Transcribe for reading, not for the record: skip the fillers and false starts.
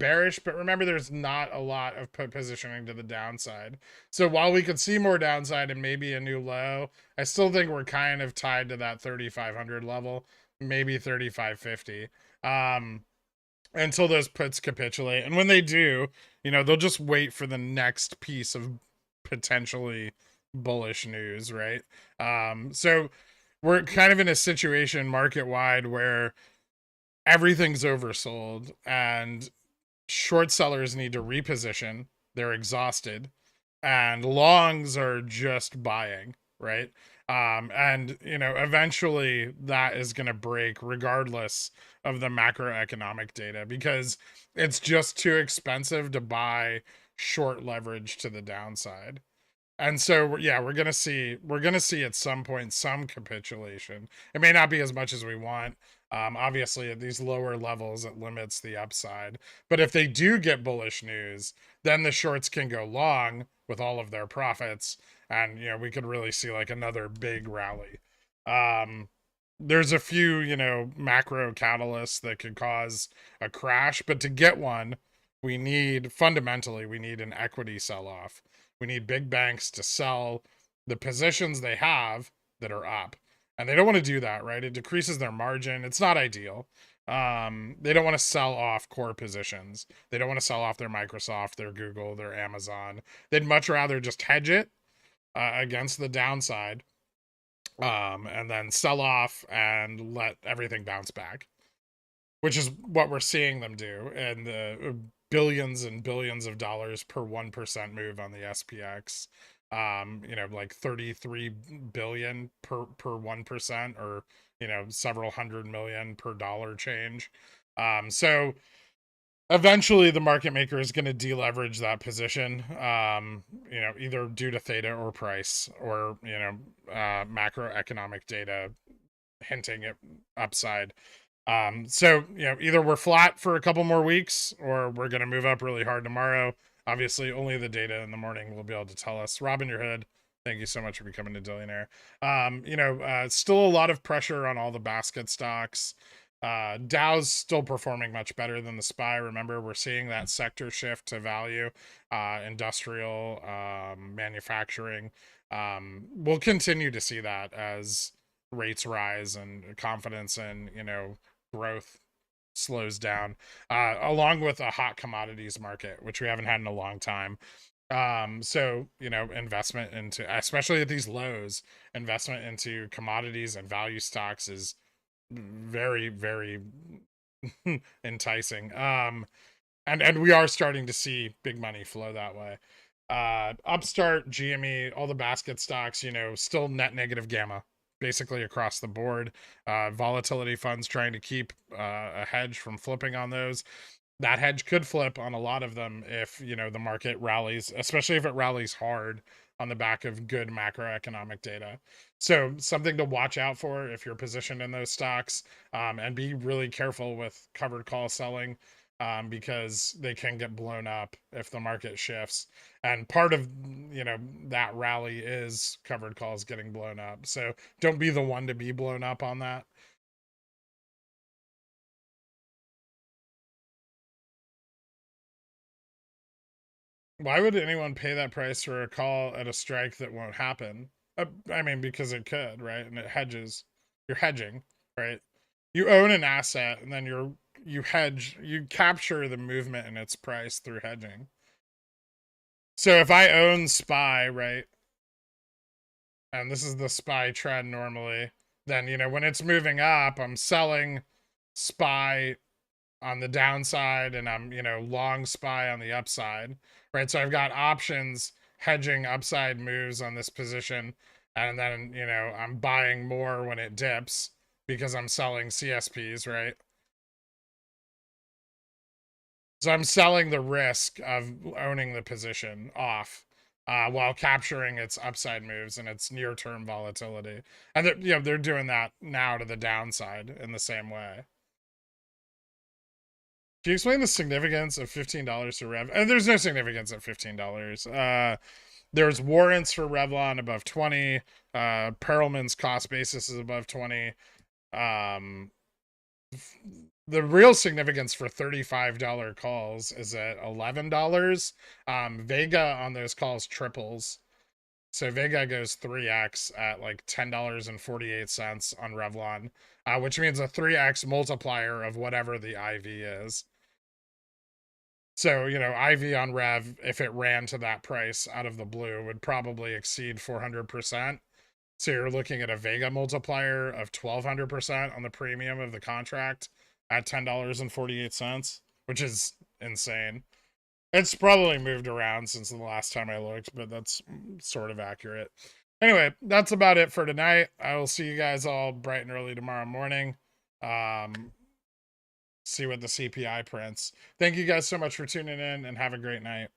bearish, but remember there's not a lot of positioning to the downside. So while we could see more downside and maybe a new low, I still think we're kind of tied to that 3,500 level, maybe 3,550. Until those puts capitulate. And when they do, they'll just wait for the next piece of potentially bullish news, right? So we're kind of in a situation market wide where everything's oversold and short sellers need to reposition. They're exhausted, and longs are just buying, right? And eventually that is going to break regardless of the macroeconomic data, because it's just too expensive to buy short leverage to the downside. And so yeah, we're gonna see at some point some capitulation. It may not be as much as we want. Obviously at these lower levels it limits the upside, but if they do get bullish news, then the shorts can go long with all of their profits, and we could really see like another big rally. There's a few macro catalysts that could cause a crash, but to get one, fundamentally we need an equity sell-off. We need big banks to sell the positions they have that are up. And they don't want to do that, right? It decreases their margin. It's not ideal. They don't want to sell off core positions. They don't want to sell off their Microsoft, their Google, their Amazon. They'd much rather just hedge it against the downside, and then sell off and let everything bounce back, which is what we're seeing them do. And the billions and billions of dollars per 1% move on the SPX. Like 33 billion per 1%, or several hundred million per dollar change. So eventually the market maker is going to deleverage that position, either due to theta or price, or macroeconomic data hinting at upside. So either we're flat for a couple more weeks, or we're going to move up really hard tomorrow. Obviously only the data in the morning will be able to tell us. Robin Your Hood, thank you so much for becoming a billionaire. Still a lot of pressure on all the basket stocks. Dow's still performing much better than the SPY. Remember, we're seeing that sector shift to value, industrial, manufacturing. We'll continue to see that as rates rise and confidence in growth slows down, along with a hot commodities market, which we haven't had in a long time. So investment into, especially at these lows, investment into commodities and value stocks is very, very enticing. And we are starting to see big money flow that way. Upstart, GME, all the basket stocks, still net negative gamma basically across the board. Volatility funds trying to keep a hedge from flipping on those. That hedge could flip on a lot of them if the market rallies, especially if it rallies hard on the back of good macroeconomic data. So something to watch out for if you're positioned in those stocks, and be really careful with covered call selling, because they can get blown up if the market shifts. And part of that rally is covered calls getting blown up. So don't be the one to be blown up on that. Why would anyone pay that price for a call at a strike that won't happen? I mean, because it could, right? And it hedges. You're hedging, right? You own an asset, and then you hedge, you capture the movement in its price through hedging. So if I own SPY, right, and this is the SPY trend normally, then when it's moving up, I'm selling SPY on the downside, and I'm long SPY on the upside, right? So I've got options hedging upside moves on this position, and then I'm buying more when it dips because I'm selling CSPs, right? So I'm selling the risk of owning the position off, while capturing its upside moves and its near-term volatility. And they're doing that now to the downside in the same way. Can you explain the significance of $15 to Rev? And there's no significance at $15. There's warrants for Revlon above 20. Perelman's cost basis is above 20. the real significance for $35 calls is at $11. Vega on those calls triples. So Vega goes 3x at like $10.48 on Revlon, which means a 3x multiplier of whatever the IV is. So, you know, IV on Rev, if it ran to that price out of the blue, would probably exceed 400%. So you're looking at a Vega multiplier of 1200% on the premium of the contract at $10.48, which is insane. It's probably moved around since the last time I looked, but that's sort of accurate. Anyway, that's about it for tonight. I will see you guys all bright and early tomorrow morning. See what the CPI prints. Thank you guys so much for tuning in, and have a great night.